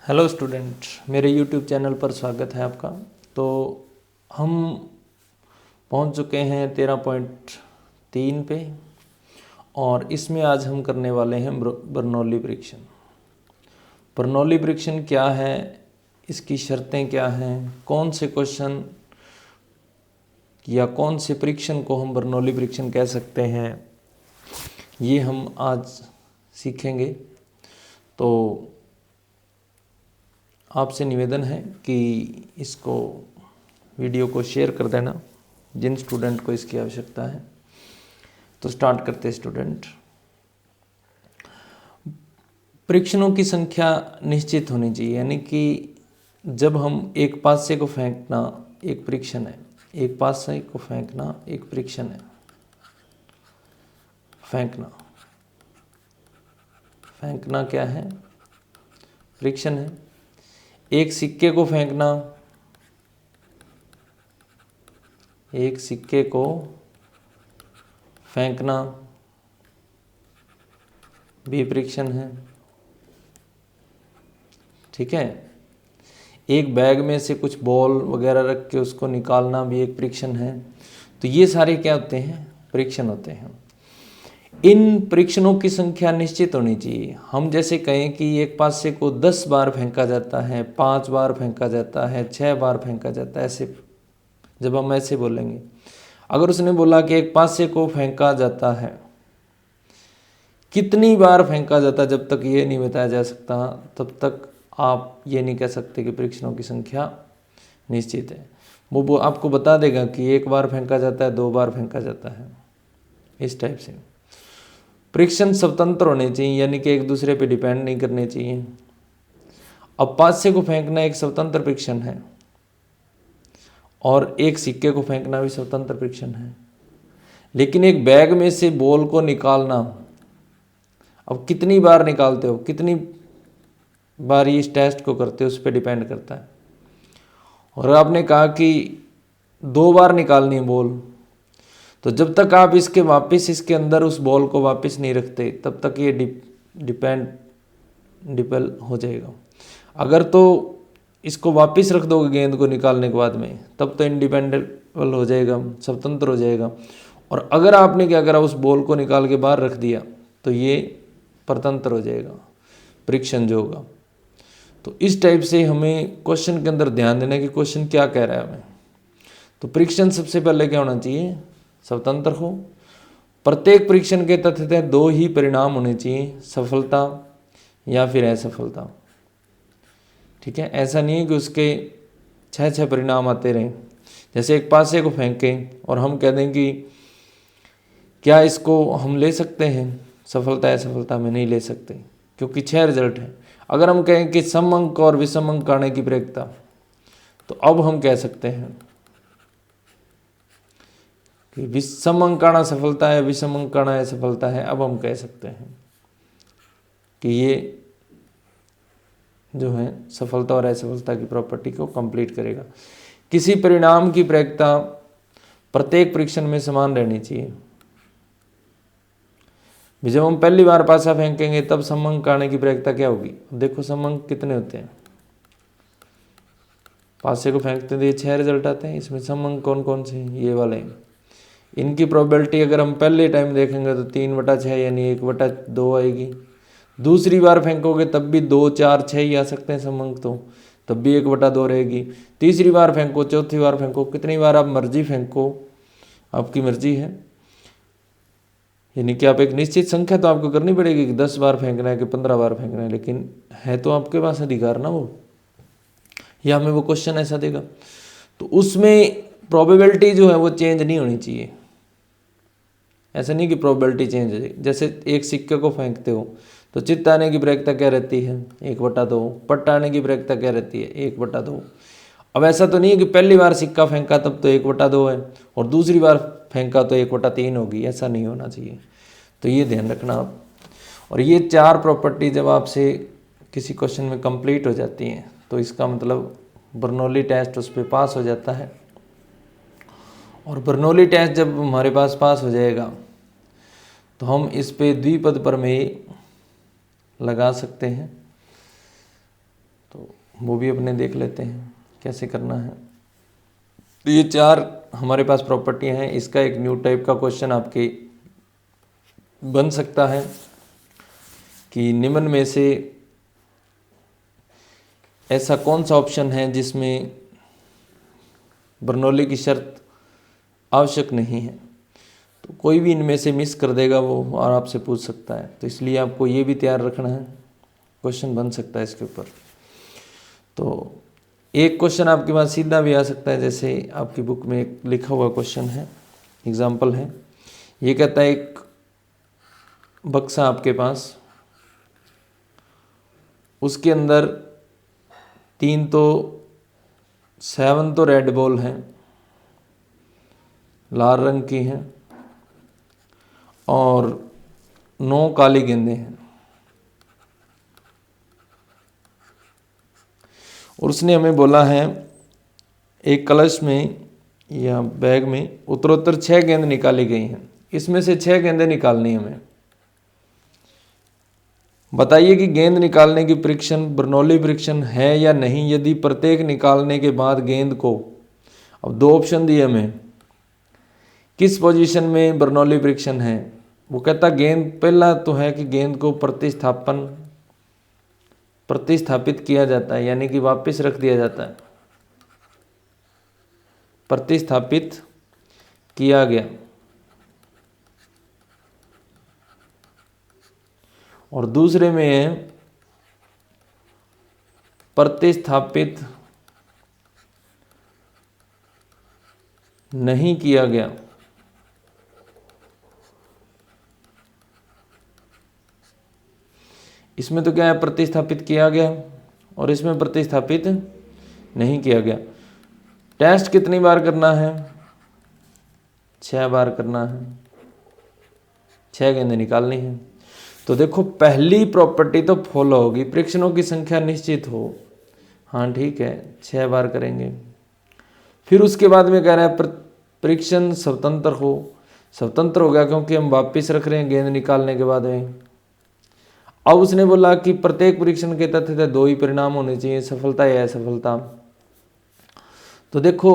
Hello student, मेरे YouTube channel पर स्वागत है आपका। तो हम पहुंच चुके हैं 13.3 पे और इसमें आज हम करने वाले हैं बर्नौली परीक्षण। बर्नौली परीक्षण क्या है, इसकी शर्तें क्या हैं, कौन से क्वेश्चन या कौन से परीक्षण को हम बर्नौली परीक्षण कह सकते हैं, ये हम आज सीखेंगे। तो आपसे निवेदन है कि इसको वीडियो को शेयर कर देना जिन स्टूडेंट को इसकी आवश्यकता है। तो स्टार्ट करते हैं स्टूडेंट। परीक्षणों की संख्या निश्चित होनी चाहिए, यानी कि जब हम एक पासे को फेंकना एक परीक्षण है, एक पासे को फेंकना एक परीक्षण है। फेंकना क्या है? परीक्षण है। एक सिक्के को फेंकना, एक सिक्के को फेंकना भी परीक्षण है। ठीक है। एक बैग में से कुछ बॉल वगैरह रख के उसको निकालना भी एक परीक्षण है। तो ये सारे क्या होते हैं? परीक्षण होते हैं। इन परीक्षणों की संख्या निश्चित होनी चाहिए। हम जैसे कहें कि एक पासे को 10 बार फेंका जाता है, 5 बार फेंका जाता है, 6 बार फेंका जाता है, ऐसे जब हम ऐसे बोलेंगे। अगर उसने बोला कि एक पासे को फेंका जाता है, कितनी बार फेंका जाता है, जब तक ये नहीं बताया जा सकता तब तक आप ये नहीं कह सकते कि परीक्षणों की संख्या निश्चित है। वो आपको बता देगा कि एक बार फेंका जाता है, 2 बार फेंका जाता है, इस टाइप से। परीक्षण स्वतंत्र होने चाहिए, यानी कि एक दूसरे पे डिपेंड नहीं करने चाहिए। अब पासे को फेंकना एक स्वतंत्र परीक्षण है और एक सिक्के को फेंकना भी स्वतंत्र परीक्षण है। लेकिन एक बैग में से बॉल को निकालना, अब कितनी बार निकालते हो, कितनी बार इस टेस्ट को करते हो, उस पर डिपेंड करता है। और आपने कहा कि 2 बार निकालनी है बॉल, तो जब तक आप इसके वापस इसके अंदर उस बॉल को वापस नहीं रखते तब तक ये डिपेल हो जाएगा। अगर तो इसको वापस रख दोगे गेंद को निकालने के बाद में, तब तो इंडिपेंडेबल हो जाएगा, स्वतंत्र हो जाएगा। और अगर आपने क्या करा, उस बॉल को निकाल के बाहर रख दिया, तो ये परतंत्र हो जाएगा, परीक्षण जो होगा। तो इस टाइप से हमें क्वेश्चन के अंदर ध्यान देना कि क्वेश्चन क्या कह रहा है हमें। तो परीक्षण सबसे पहले क्या होना चाहिए? स्वतंत्र हो। प्रत्येक परीक्षण के तथ्य 2 ही परिणाम होने चाहिए, सफलता या फिर असफलता। ठीक है। ऐसा नहीं है कि उसके 6 परिणाम आते रहें। जैसे एक पासे को फेंकें और हम कह दें कि क्या इसको हम ले सकते हैं सफलता असफलता में? नहीं ले सकते, क्योंकि 6 रिजल्ट हैं। अगर हम कहें कि सम अंक और विषम अंक आने की प्रयोक्ता, तो अब हम कह सकते हैं कि विषम अंकाणा सफलता है, विषम अंकाणा असफलता है। अब हम कह सकते हैं कि ये जो है सफलता और असफलता की प्रॉपर्टी को कंप्लीट करेगा। किसी परिणाम की प्रयोक्ता प्रत्येक परीक्षण में समान रहनी चाहिए। जब हम पहली बार पासा फेंकेंगे तब समअंक आने की प्रयोक्ता क्या होगी? देखो समअंक कितने होते हैं। पासे को फेंकते हैं 6 रिजल्ट आते हैं, इसमें समअंक कौन कौन से हैं? ये वाले हैं। इनकी प्रोबेबिलिटी अगर हम पहले टाइम देखेंगे तो 3/6 यानी 1/2 आएगी। दूसरी बार फेंकोगे तब भी 2, 4, 6 ही आ सकते हैं समअंक, तो तब भी 1/2 रहेगी। तीसरी बार फेंको, चौथी बार फेंको, कितनी बार आप मर्जी फेंको, आपकी मर्जी है। यानी कि आप एक निश्चित संख्या तो आपको करनी पड़ेगी कि 10 बार फेंकना है कि 15 बार फेंकना है, लेकिन है तो आपके पास अधिकार ना वो, या हमें वो क्वेश्चन ऐसा देगा। तो उसमें प्रोबेबिलिटी जो है वो चेंज नहीं होनी चाहिए। ऐसा नहीं कि प्रोबेबिलिटी चेंज हो जाए। जैसे एक सिक्के को फेंकते हो तो चित्त आने की प्रयोक्ता क्या रहती है? 1/2। पट्ट आने की प्रयोक्ता क्या रहती है? 1/2। अब ऐसा तो नहीं है कि पहली बार सिक्का फेंका तब तो 1/2 है और दूसरी बार फेंका तो 1/3 होगी। ऐसा नहीं होना चाहिए। तो ये ध्यान रखना आप। और ये 4 प्रॉपर्टी जब आपसे किसी क्वेश्चन में कंप्लीट हो जाती हैं तो इसका मतलब बर्नौली टेस्ट उस पर पास हो जाता है। और बर्नौली टेस्ट जब हमारे पास पास हो जाएगा तो हम इस पे द्विपद प्रमेय लगा सकते हैं। तो वो भी अपने देख लेते हैं कैसे करना है। तो ये 4 हमारे पास प्रॉपर्टियां हैं। इसका एक न्यू टाइप का क्वेश्चन आपके बन सकता है कि निम्न में से ऐसा कौन सा ऑप्शन है जिसमें बर्नौली की शर्त आवश्यक नहीं है। तो कोई भी इनमें से मिस कर देगा वो और आपसे पूछ सकता है, तो इसलिए आपको ये भी तैयार रखना है, क्वेश्चन बन सकता है इसके ऊपर। तो एक क्वेश्चन आपके पास सीधा भी आ सकता है, जैसे आपकी बुक में एक लिखा हुआ क्वेश्चन है, एग्जाम्पल है। ये कहता है एक बक्सा आपके पास, उसके अंदर 7 तो रेड बॉल हैं, लाल रंग की हैं, और 9 काली गेंदें हैं। और उसने हमें बोला है एक कलश में या बैग में उत्तरोत्तर 6 गेंद निकाली गई हैं, इसमें से 6 गेंदें निकालनी है हमें। बताइए कि गेंद निकालने की परीक्षण बर्नौली परीक्षण है या नहीं, यदि प्रत्येक निकालने के बाद गेंद को, अब 2 ऑप्शन दिए हमें, किस पोजीशन में बर्नौली परीक्षण है। वो कहता गेंद, पहला तो है कि गेंद को प्रतिस्थापित किया जाता है, यानी कि वापस रख दिया जाता है, प्रतिस्थापित किया गया। और दूसरे में है प्रतिस्थापित नहीं किया गया। इसमें तो क्या है, प्रतिस्थापित किया गया, और इसमें प्रतिस्थापित नहीं किया गया। टेस्ट कितनी बार करना है, 6 बार करना है, 6 गेंदें निकालनी है। तो देखो पहली प्रॉपर्टी तो फॉलो होगी, परीक्षणों की संख्या निश्चित हो, हाँ ठीक है 6 बार करेंगे। फिर उसके बाद में कह रहा है परीक्षण स्वतंत्र हो, स्वतंत्र हो गया क्योंकि हम वापस रख रहे हैं गेंद निकालने के बाद में। अब उसने बोला कि प्रत्येक परीक्षण के तथ्य 2 ही परिणाम होने चाहिए, सफलता या असफलता। तो देखो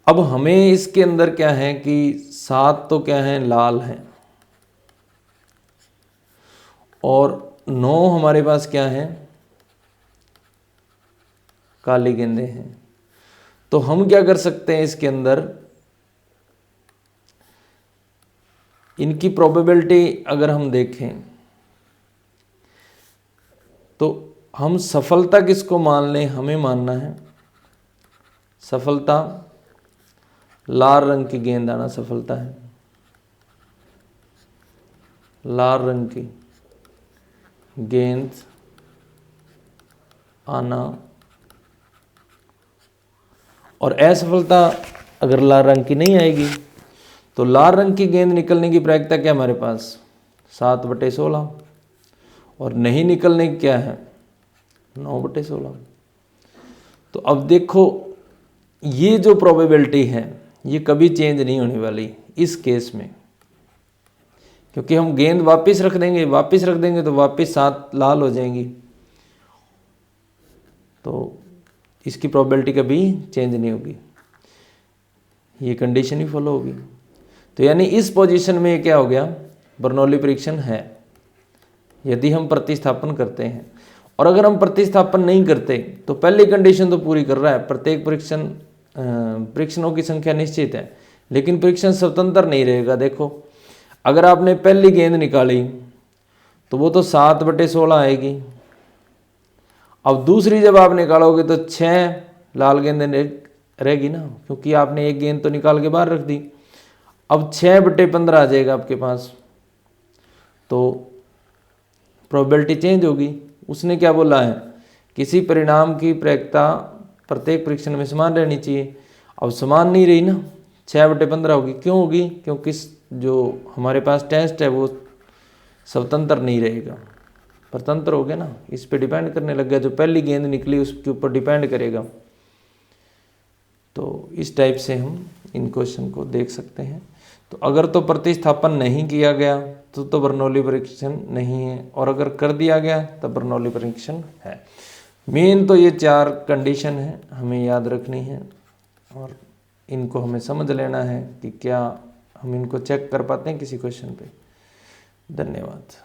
अब हमें इसके अंदर क्या है कि 7 तो क्या है, लाल है, और 9 हमारे पास क्या है, काली गेंदें हैं। तो हम क्या कर सकते हैं, इसके अंदर इनकी प्रोबेबिलिटी अगर हम देखें तो हम सफलता किसको मान लें, हमें मानना है सफलता, लाल रंग की गेंद आना सफलता है, लाल रंग की गेंद आना। और असफलता अगर लाल रंग की नहीं आएगी तो लाल रंग की गेंद निकलने की प्रायिकता क्या हमारे पास 7/16, और नहीं निकलने की क्या है 9/16। तो अब देखो ये जो प्रोबेबिलिटी है ये कभी चेंज नहीं होने वाली इस केस में, क्योंकि हम गेंद वापस रख देंगे तो वापस 7 लाल हो जाएंगी, तो इसकी प्रोबेबिलिटी कभी चेंज नहीं होगी, ये कंडीशन ही फॉलो होगी। तो यानी इस पोजीशन में क्या हो गया, बर्नौली परीक्षण है यदि हम प्रतिस्थापन करते हैं। और अगर हम प्रतिस्थापन नहीं करते तो पहली कंडीशन तो पूरी कर रहा है, प्रत्येक परीक्षणों की संख्या निश्चित है, लेकिन परीक्षण स्वतंत्र नहीं रहेगा। देखो अगर आपने पहली गेंद निकाली तो वो तो 7/16 आएगी। अब दूसरी जब आप निकालोगे तो 6 लाल गेंदें रहेगी ना, क्योंकि आपने एक गेंद तो निकाल के बाहर रख दी। अब 6/15 आ जाएगा आपके पास, तो प्रोबेबिलिटी चेंज होगी। उसने क्या बोला है, किसी परिणाम की प्रायिकता प्रत्येक परीक्षण में समान रहनी चाहिए। अब समान नहीं रही ना, 6/15 होगी। क्यों होगी, क्योंकि जो हमारे पास टेस्ट है वो स्वतंत्र नहीं रहेगा, परतंत्र हो गया ना, इस पे डिपेंड करने लग गया, जो पहली गेंद निकली उसके ऊपर डिपेंड करेगा। तो इस टाइप से हम इन क्वेश्चन को देख सकते हैं। तो अगर तो प्रतिस्थापन नहीं किया गया तो बर्नौली परीक्षण नहीं है, और अगर कर दिया गया तब बर्नौली परीक्षण है। मेन तो ये 4 कंडीशन है हमें याद रखनी है, और इनको हमें समझ लेना है कि क्या हम इनको चेक कर पाते हैं किसी क्वेश्चन पे। धन्यवाद।